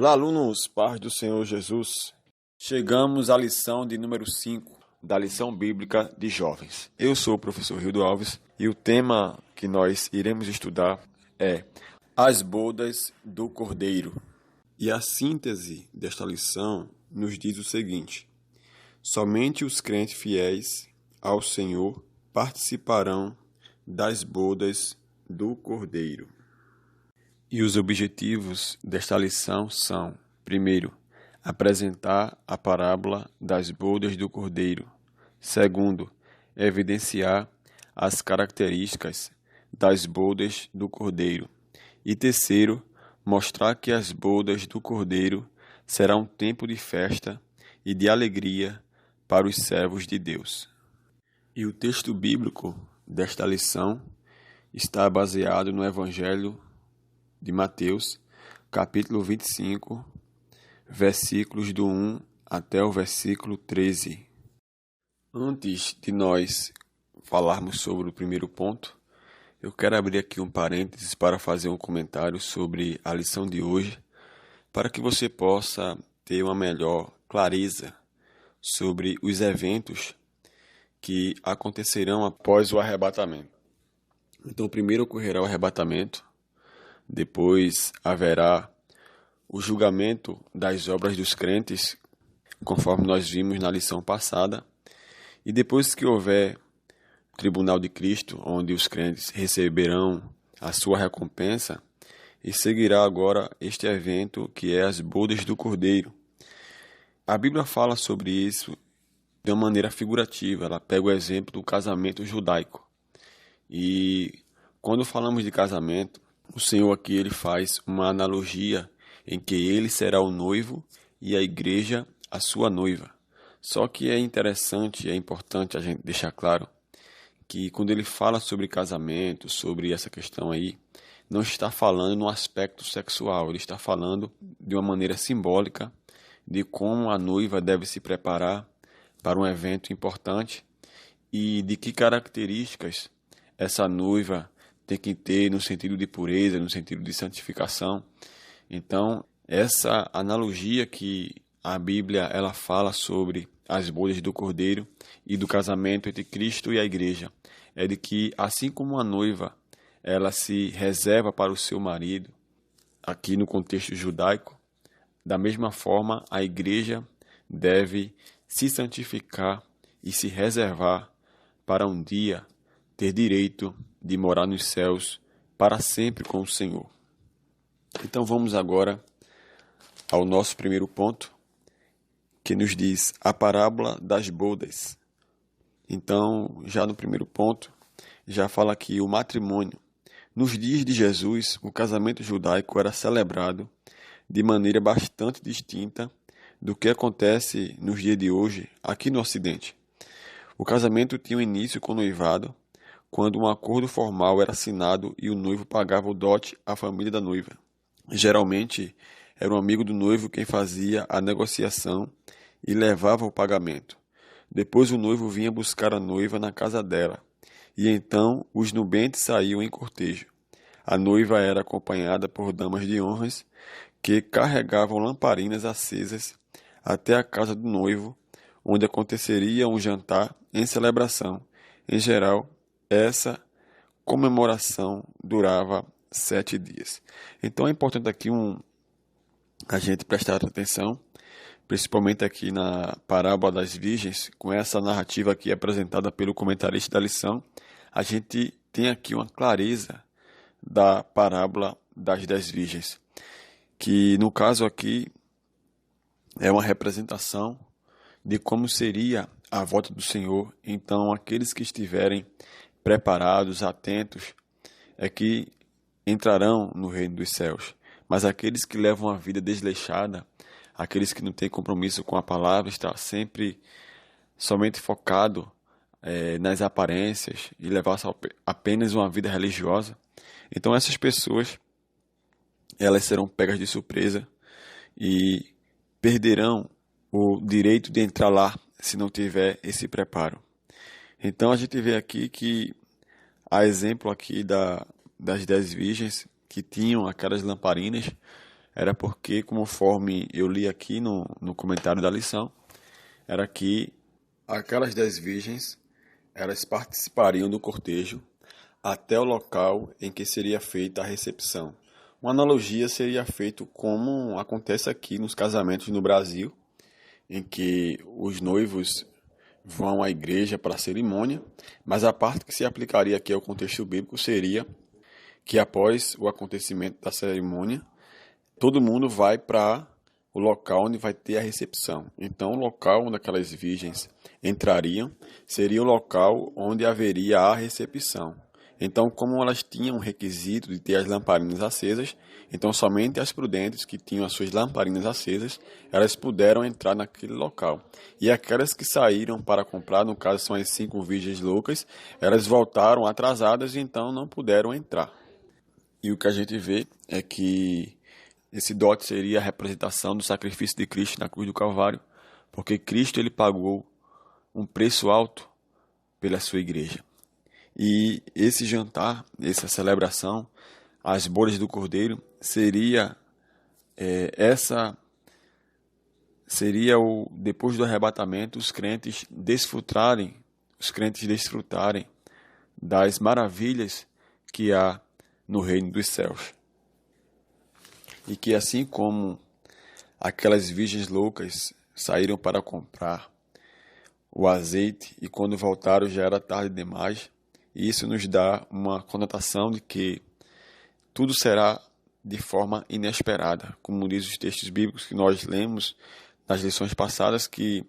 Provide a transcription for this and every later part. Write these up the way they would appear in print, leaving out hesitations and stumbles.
Olá, alunos, paz do Senhor Jesus. Chegamos à lição de número 5 da lição bíblica de jovens. Eu sou o professor Rildo Alves e o tema que nós iremos estudar é As Bodas do Cordeiro. E a síntese desta lição nos diz o seguinte: somente os crentes fiéis ao Senhor participarão das bodas do Cordeiro. E os objetivos desta lição são, primeiro, apresentar a parábola das bodas do Cordeiro. Segundo, evidenciar as características das bodas do Cordeiro. E terceiro, mostrar que as bodas do Cordeiro serão um tempo de festa e de alegria para os servos de Deus. E o texto bíblico desta lição está baseado no Evangelho de Mateus, capítulo 25, versículos do 1 até o versículo 13. Antes de nós falarmos sobre o primeiro ponto, eu quero abrir aqui um parênteses para fazer um comentário sobre a lição de hoje, para que você possa ter uma melhor clareza sobre os eventos que acontecerão após o arrebatamento. Então, primeiro ocorrerá o arrebatamento, depois haverá o julgamento das obras dos crentes, conforme nós vimos na lição passada, e depois que houver o tribunal de Cristo, onde os crentes receberão a sua recompensa, e seguirá agora este evento que é as bodas do Cordeiro. A Bíblia fala sobre isso de uma maneira figurativa, ela pega o exemplo do casamento judaico. E quando falamos de casamento, o Senhor aqui ele faz uma analogia em que ele será o noivo e a igreja a sua noiva. Só que é interessante, é importante a gente deixar claro que quando ele fala sobre casamento, sobre essa questão aí, não está falando no aspecto sexual, ele está falando de uma maneira simbólica de como a noiva deve se preparar para um evento importante e de que características essa noiva tem que ter no sentido de pureza, no sentido de santificação. Então, essa analogia que a Bíblia ela fala sobre as bodas do Cordeiro e do casamento entre Cristo e a igreja é de que, assim como a noiva ela se reserva para o seu marido, aqui no contexto judaico, da mesma forma a igreja deve se santificar e se reservar para um dia ter direito de morar nos céus para sempre com o Senhor. Então vamos agora ao nosso primeiro ponto, que nos diz a parábola das bodas. Então, já no primeiro ponto, já fala aqui o matrimônio. Nos dias de Jesus, o casamento judaico era celebrado de maneira bastante distinta do que acontece nos dias de hoje aqui no Ocidente. O casamento tinha início com o noivado, quando um acordo formal era assinado e o noivo pagava o dote à família da noiva. Geralmente, era um amigo do noivo quem fazia a negociação e levava o pagamento. Depois o noivo vinha buscar a noiva na casa dela, e então os nubentes saíam em cortejo. A noiva era acompanhada por damas de honras que carregavam lamparinas acesas até a casa do noivo, onde aconteceria um jantar em celebração. Em geral, essa comemoração durava 7 dias. Então é importante aqui a gente prestar atenção, principalmente aqui na parábola das virgens, com essa narrativa aqui apresentada pelo comentarista da lição, a gente tem aqui uma clareza da parábola das 10 virgens, que no caso aqui é uma representação de como seria a volta do Senhor. Então aqueles que estiverem preparados, atentos, é que entrarão no reino dos céus. Mas aqueles que levam a vida desleixada, aqueles que não têm compromisso com a palavra, está sempre somente focado nas aparências e levar apenas uma vida religiosa. Então essas pessoas, elas serão pegas de surpresa e perderão o direito de entrar lá se não tiver esse preparo. Então a gente vê aqui que há exemplo aqui das 10 virgens que tinham aquelas lamparinas era porque, conforme eu li aqui no comentário da lição, era que aquelas 10 virgens, elas participariam do cortejo até o local em que seria feita a recepção. Uma analogia seria feito como acontece aqui nos casamentos no Brasil, em que os noivos vão à igreja para a cerimônia, mas a parte que se aplicaria aqui ao contexto bíblico seria que após o acontecimento da cerimônia, todo mundo vai para o local onde vai ter a recepção. Então, o local onde aquelas virgens entrariam seria o local onde haveria a recepção. Então, como elas tinham o requisito de ter as lamparinas acesas, então somente as prudentes que tinham as suas lamparinas acesas, elas puderam entrar naquele local. E aquelas que saíram para comprar, no caso são as 5 virgens loucas, elas voltaram atrasadas e então não puderam entrar. E o que a gente vê é que esse dote seria a representação do sacrifício de Cristo na cruz do Calvário, porque Cristo ele pagou um preço alto pela sua igreja. E esse jantar, essa celebração, as bodas do Cordeiro, seria depois do arrebatamento, os crentes desfrutarem das maravilhas que há no reino dos céus. E que assim como aquelas virgens loucas saíram para comprar o azeite e quando voltaram já era tarde demais, e isso nos dá uma conotação de que tudo será de forma inesperada, como diz os textos bíblicos que nós lemos nas lições passadas, que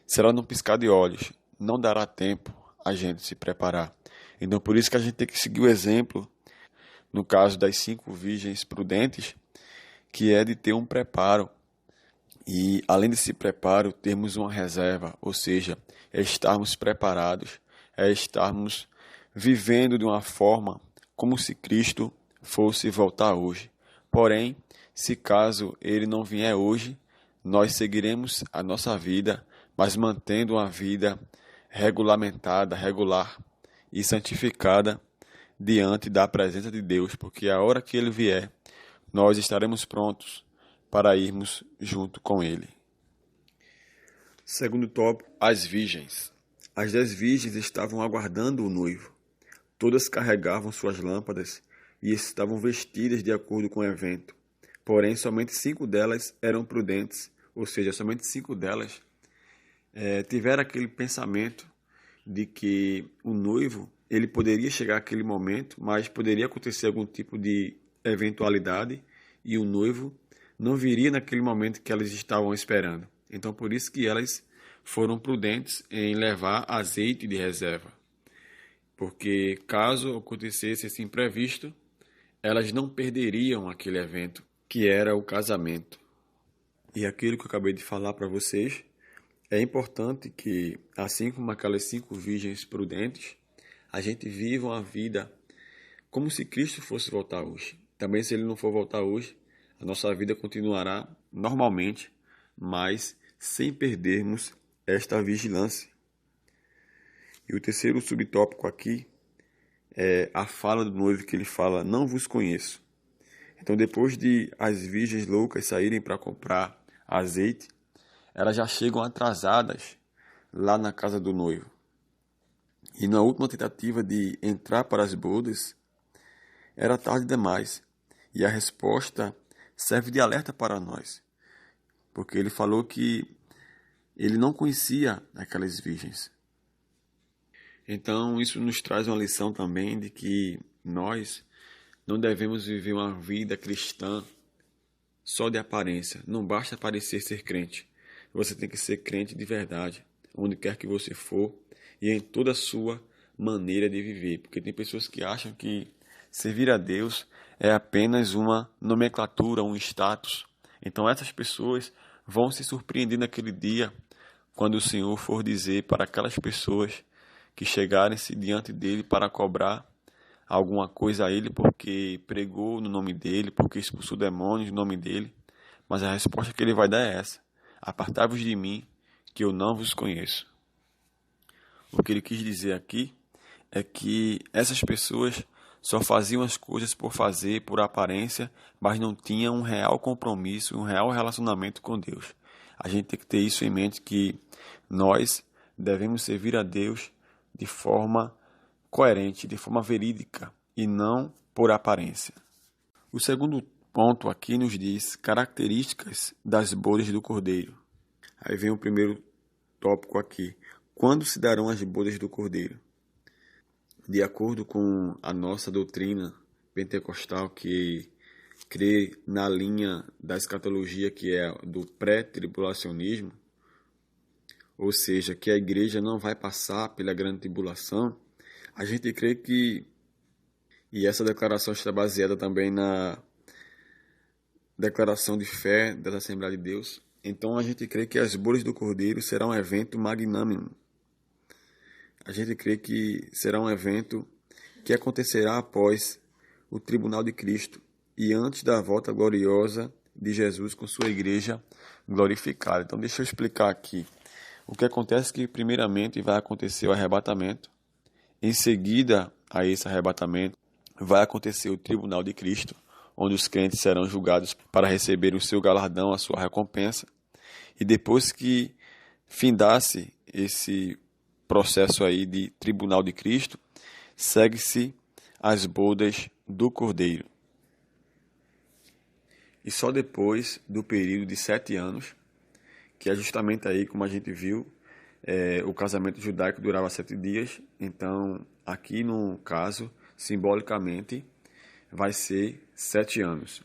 será num piscar de olhos, não dará tempo a gente se preparar. Então por isso que a gente tem que seguir o exemplo, no caso das 5 virgens prudentes, que é de ter um preparo. E além desse preparo, termos uma reserva, ou seja, é estarmos preparados, é estarmos vivendo de uma forma como se Cristo fosse voltar hoje. Porém, se caso ele não vier hoje, nós seguiremos a nossa vida, mas mantendo uma vida regulamentada, regular e santificada diante da presença de Deus, porque a hora que ele vier, nós estaremos prontos para irmos junto com ele. Segundo tópico, as virgens. As 10 virgens estavam aguardando o noivo. Todas carregavam suas lâmpadas e estavam vestidas de acordo com o evento. Porém, somente 5 delas eram prudentes, ou seja, somente 5 delas tiveram aquele pensamento de que o noivo ele poderia chegar àquele momento, mas poderia acontecer algum tipo de eventualidade e o noivo não viria naquele momento que elas estavam esperando. Então, por isso que elas foram prudentes em levar azeite de reserva. Porque caso acontecesse esse imprevisto, elas não perderiam aquele evento, que era o casamento. E aquilo que eu acabei de falar para vocês, é importante que, assim como aquelas 5 virgens prudentes, a gente viva uma vida como se Cristo fosse voltar hoje. Também se ele não for voltar hoje, a nossa vida continuará normalmente, mas sem perdermos esta vigilância. E o terceiro subtópico aqui é a fala do noivo, que ele fala, não vos conheço. Então, depois de as virgens loucas saírem para comprar azeite, elas já chegam atrasadas lá na casa do noivo. E na última tentativa de entrar para as bodas, era tarde demais. E a resposta serve de alerta para nós, porque ele falou que ele não conhecia aquelas virgens. Então, isso nos traz uma lição também de que nós não devemos viver uma vida cristã só de aparência. Não basta parecer ser crente. Você tem que ser crente de verdade, onde quer que você for e em toda a sua maneira de viver. Porque tem pessoas que acham que servir a Deus é apenas uma nomenclatura, um status. Então essas pessoas vão se surpreender naquele dia, quando o Senhor for dizer para aquelas pessoas que chegarem-se diante dele para cobrar alguma coisa a ele, porque pregou no nome dele, porque expulsou demônios no nome dele. Mas a resposta que ele vai dar é essa: apartai-vos de mim, que eu não vos conheço. O que ele quis dizer aqui é que essas pessoas só faziam as coisas por fazer, por aparência, mas não tinham um real compromisso, um real relacionamento com Deus. A gente tem que ter isso em mente, que nós devemos servir a Deus de forma coerente, de forma verídica e não por aparência. O segundo ponto aqui nos diz características das bodas do Cordeiro. Aí vem o primeiro tópico aqui. Quando se darão as bodas do Cordeiro? De acordo com a nossa doutrina pentecostal, que crê na linha da escatologia, que é do pré-tribulacionismo, ou seja, que a igreja não vai passar pela grande tribulação, a gente crê que, e essa declaração está baseada também na declaração de fé da Assembleia de Deus, então a gente crê que as bodas do Cordeiro será um evento magnânimo. A gente crê que será um evento que acontecerá após o tribunal de Cristo e antes da volta gloriosa de Jesus com sua igreja glorificada. Então deixa eu explicar aqui. O que acontece é que primeiramente vai acontecer o arrebatamento. Em seguida a esse arrebatamento vai acontecer o tribunal de Cristo, onde os crentes serão julgados para receber o seu galardão, a sua recompensa. E depois que findasse esse processo aí de tribunal de Cristo, segue-se as bodas do Cordeiro. E só depois do período de 7 anos, que é justamente aí, como a gente viu, o casamento judaico durava 7 dias, então aqui no caso, simbolicamente, vai ser 7 anos.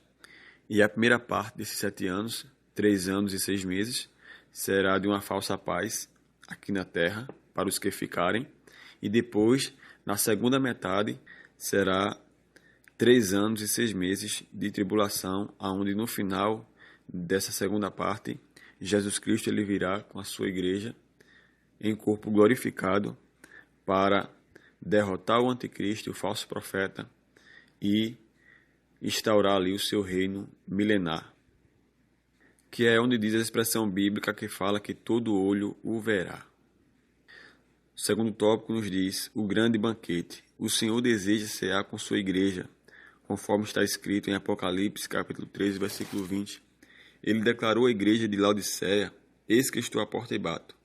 E a primeira parte desses 7 anos, 3 anos e 6 meses, será de uma falsa paz aqui na terra, para os que ficarem, e depois, na segunda metade, será 3 anos e 6 meses de tribulação, onde no final dessa segunda parte, Jesus Cristo ele virá com a sua igreja em corpo glorificado para derrotar o anticristo, o falso profeta, e instaurar ali o seu reino milenar, que é onde diz a expressão bíblica que fala que todo olho o verá. O segundo tópico nos diz o grande banquete. O Senhor deseja cear com sua igreja, conforme está escrito em Apocalipse, capítulo 13, versículo 20. Ele declarou à igreja de Laodiceia: eis que estou à porta e bato.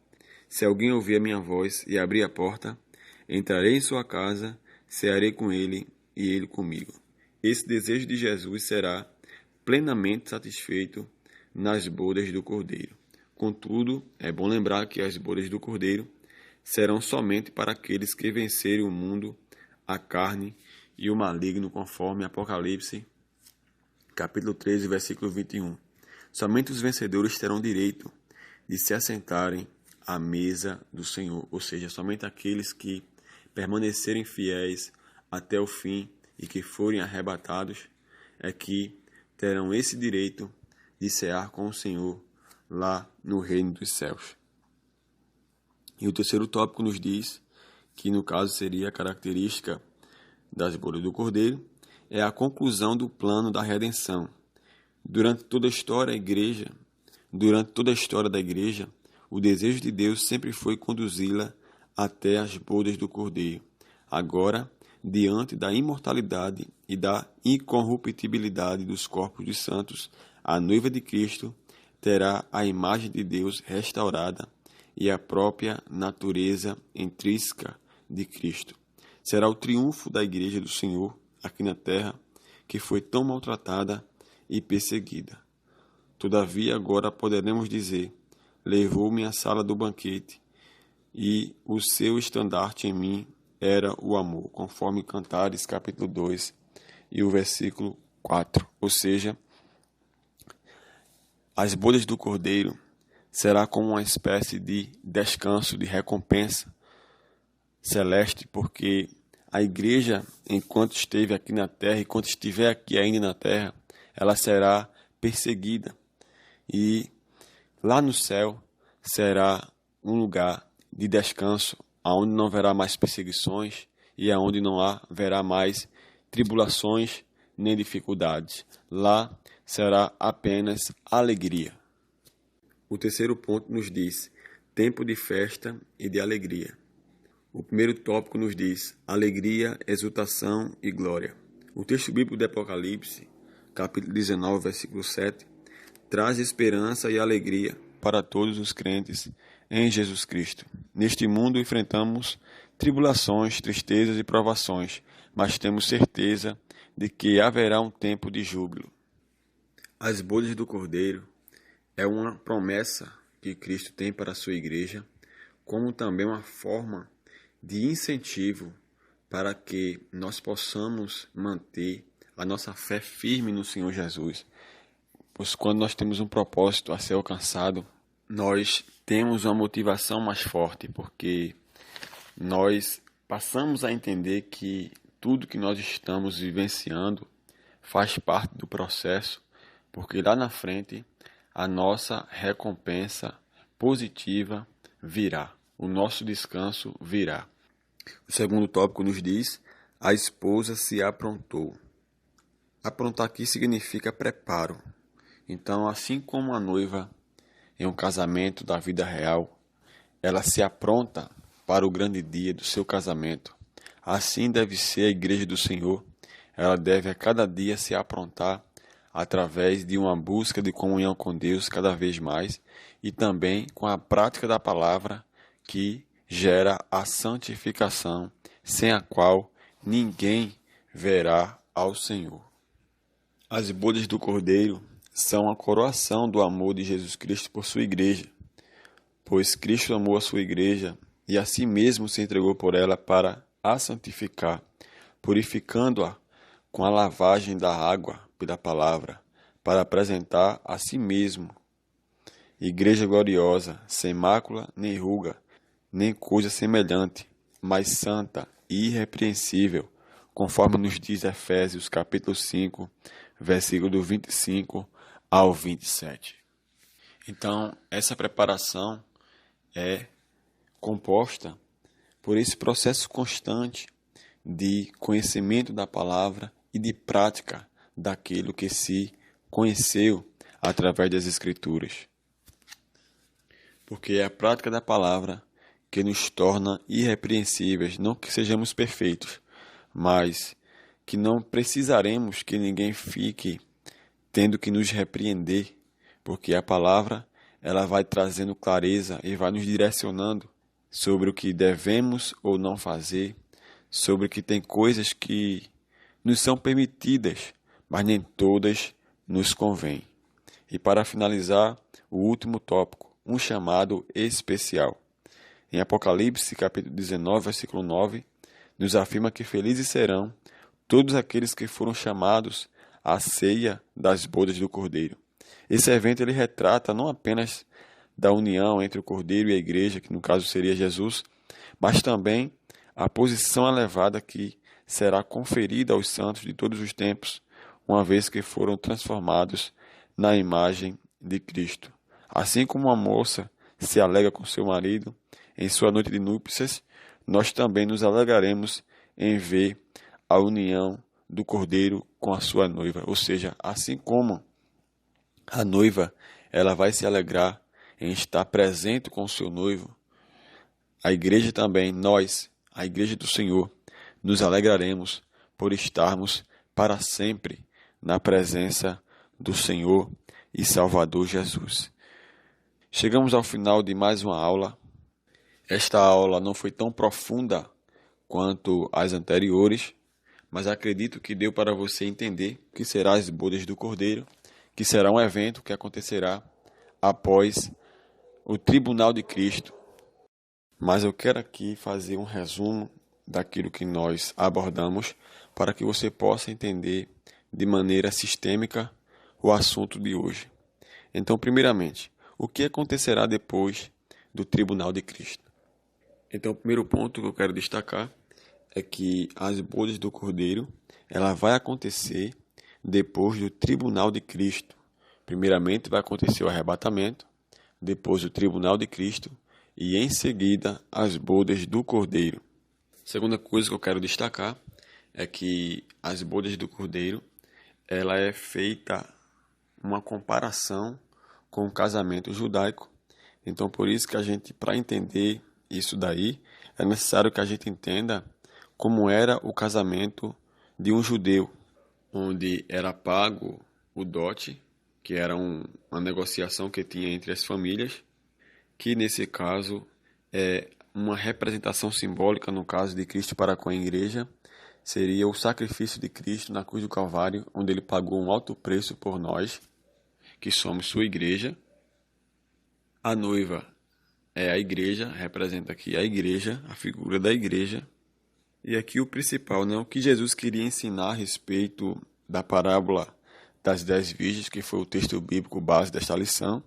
Se alguém ouvir a minha voz e abrir a porta, entrarei em sua casa, cearei com ele e ele comigo. Esse desejo de Jesus será plenamente satisfeito nas bodas do Cordeiro. Contudo, é bom lembrar que as bodas do Cordeiro serão somente para aqueles que vencerem o mundo, a carne e o maligno, conforme Apocalipse, capítulo 13, versículo 21. Somente os vencedores terão direito de se assentarem à mesa do Senhor, ou seja, somente aqueles que permanecerem fiéis até o fim e que forem arrebatados é que terão esse direito de cear com o Senhor lá no reino dos céus. E o terceiro tópico nos diz que, no caso, seria a característica das bodas do Cordeiro, é a conclusão do plano da redenção. Durante toda a história da igreja, o desejo de Deus sempre foi conduzi-la até as bodas do Cordeiro. Agora, diante da imortalidade e da incorruptibilidade dos corpos dos santos, a noiva de Cristo terá a imagem de Deus restaurada e a própria natureza intrínseca de Cristo. Será o triunfo da Igreja do Senhor aqui na terra, que foi tão maltratada e perseguida. Todavia, agora poderemos dizer: levou-me à sala do banquete, e o seu estandarte em mim era o amor, conforme Cantares, capítulo 2, e o versículo 4. Ou seja, as bodas do Cordeiro será como uma espécie de descanso, de recompensa celeste, porque a igreja, enquanto esteve aqui na terra, enquanto estiver aqui ainda na terra, ela será perseguida. E lá no céu será um lugar de descanso, onde não haverá mais perseguições e onde não haverá mais tribulações nem dificuldades. Lá será apenas alegria. O terceiro ponto nos diz tempo de festa e de alegria. O primeiro tópico nos diz alegria, exultação e glória. O texto bíblico do Apocalipse, capítulo 19, versículo 7, traz esperança e alegria para todos os crentes em Jesus Cristo. Neste mundo enfrentamos tribulações, tristezas e provações, mas temos certeza de que haverá um tempo de júbilo. As bodas do Cordeiro é uma promessa que Cristo tem para a sua igreja, como também uma forma de incentivo para que nós possamos manter a nossa fé firme no Senhor Jesus. Pois quando nós temos um propósito a ser alcançado, nós temos uma motivação mais forte, porque nós passamos a entender que tudo que nós estamos vivenciando faz parte do processo, porque lá na frente a nossa recompensa positiva virá, o nosso descanso virá. O segundo tópico nos diz, a esposa se aprontou. Aprontar aqui significa preparo. Então, assim como a noiva em um casamento da vida real, ela se apronta para o grande dia do seu casamento. Assim deve ser a igreja do Senhor. Ela deve a cada dia se aprontar através de uma busca de comunhão com Deus cada vez mais e também com a prática da palavra que gera a santificação, sem a qual ninguém verá ao Senhor. As bodas do Cordeiro são a coroação do amor de Jesus Cristo por sua igreja, pois Cristo amou a sua igreja e a si mesmo se entregou por ela para a santificar, purificando-a com a lavagem da água pela palavra, para apresentar a si mesmo igreja gloriosa, sem mácula nem ruga, nem coisa semelhante, mas santa e irrepreensível, conforme nos diz Efésios capítulo 5, versículo do 25 ao 27. Então, essa preparação é composta por esse processo constante de conhecimento da palavra e de prática daquilo que se conheceu através das Escrituras. Porque é a prática da palavra que nos torna irrepreensíveis, não que sejamos perfeitos, mas que não precisaremos que ninguém fique tendo que nos repreender, porque a palavra ela vai trazendo clareza e vai nos direcionando sobre o que devemos ou não fazer, sobre que tem coisas que nos são permitidas, mas nem todas nos convêm. E para finalizar, o último tópico, um chamado especial. Em Apocalipse, capítulo 19, versículo 9, nos afirma que felizes serão todos aqueles que foram chamados à ceia das bodas do Cordeiro. Esse evento ele retrata não apenas da união entre o Cordeiro e a igreja, que no caso seria Jesus, mas também a posição elevada que será conferida aos santos de todos os tempos, uma vez que foram transformados na imagem de Cristo. Assim como uma moça se alegra com seu marido em sua noite de núpcias, nós também nos alegraremos em ver a união do Cordeiro com a sua noiva. Ou seja, assim como a noiva ela vai se alegrar em estar presente com o seu noivo, a igreja também, nós, a igreja do Senhor, nos alegraremos por estarmos para sempre na presença do Senhor e Salvador Jesus. Chegamos ao final de mais uma aula. Esta aula não foi tão profunda quanto as anteriores, mas acredito que deu para você entender o que serão as bodas do Cordeiro, que será um evento que acontecerá após o tribunal de Cristo. Mas eu quero aqui fazer um resumo daquilo que nós abordamos para que você possa entender de maneira sistêmica o assunto de hoje. Então, primeiramente, o que acontecerá depois do tribunal de Cristo? Então, o primeiro ponto que eu quero destacar é que as bodas do Cordeiro ela vai acontecer depois do tribunal de Cristo. Primeiramente vai acontecer o arrebatamento, depois o tribunal de Cristo e em seguida as bodas do Cordeiro. Segunda coisa que eu quero destacar é que as bodas do Cordeiro ela é feita uma comparação com o casamento judaico. Então por isso que a gente, para entender isso daí, é necessário que a gente entenda como era o casamento de um judeu, onde era pago o dote, que era uma negociação que tinha entre as famílias, que nesse caso é uma representação simbólica, no caso de Cristo para com a igreja, seria o sacrifício de Cristo na cruz do Calvário, onde ele pagou um alto preço por nós, que somos sua igreja. A noiva é a igreja, representa aqui a igreja, a figura da igreja. E aqui o principal, o que Jesus queria ensinar a respeito da parábola das 10 virgens, que foi o texto bíblico base desta lição.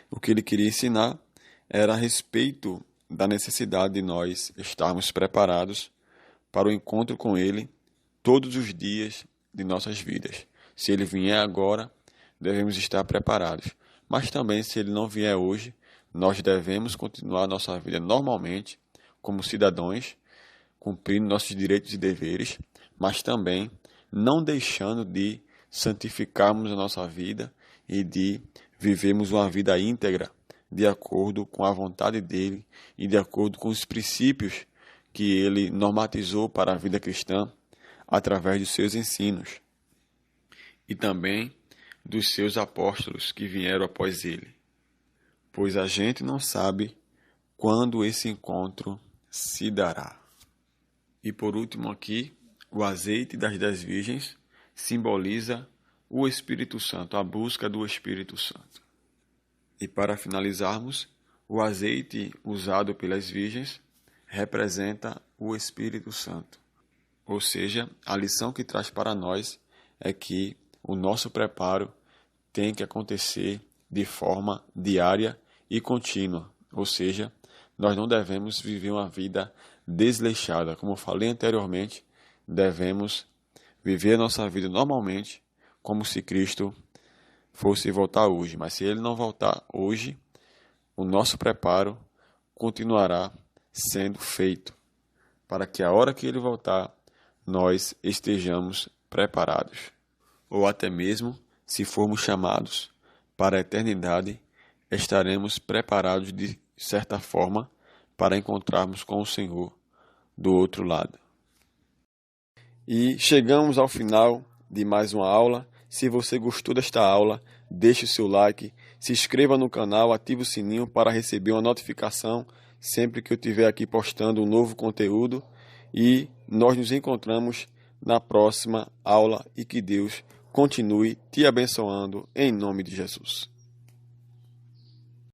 O que ele queria ensinar era a respeito da necessidade de nós estarmos preparados para o encontro com ele todos os dias de nossas vidas. Se ele vier agora, devemos estar preparados. Mas também, se ele não vier hoje, nós devemos continuar nossa vida normalmente, como cidadãos, cumprindo nossos direitos e deveres, mas também não deixando de santificarmos a nossa vida e de vivermos uma vida íntegra, de acordo com a vontade dele e de acordo com os princípios que ele normatizou para a vida cristã através dos seus ensinos e também dos seus apóstolos que vieram após ele. Pois a gente não sabe quando esse encontro se dará. E por último aqui, o azeite das 10 virgens simboliza o Espírito Santo, a busca do Espírito Santo. E para finalizarmos, o azeite usado pelas virgens representa o Espírito Santo. Ou seja, a lição que traz para nós é que o nosso preparo tem que acontecer de forma diária e contínua. Ou seja, nós não devemos viver uma vida desleixada. Como eu falei anteriormente, devemos viver a nossa vida normalmente, como se Cristo fosse voltar hoje. Mas se ele não voltar hoje, o nosso preparo continuará sendo feito, para que a hora que ele voltar, nós estejamos preparados. Ou até mesmo, se formos chamados para a eternidade, estaremos preparados de certa forma para encontrarmos com o Senhor do outro lado. E chegamos ao final de mais uma aula. Se você gostou desta aula, deixe o seu like, se inscreva no canal, ative o sininho para receber uma notificação sempre que eu estiver aqui postando um novo conteúdo. E nós nos encontramos na próxima aula e que Deus continue te abençoando em nome de Jesus.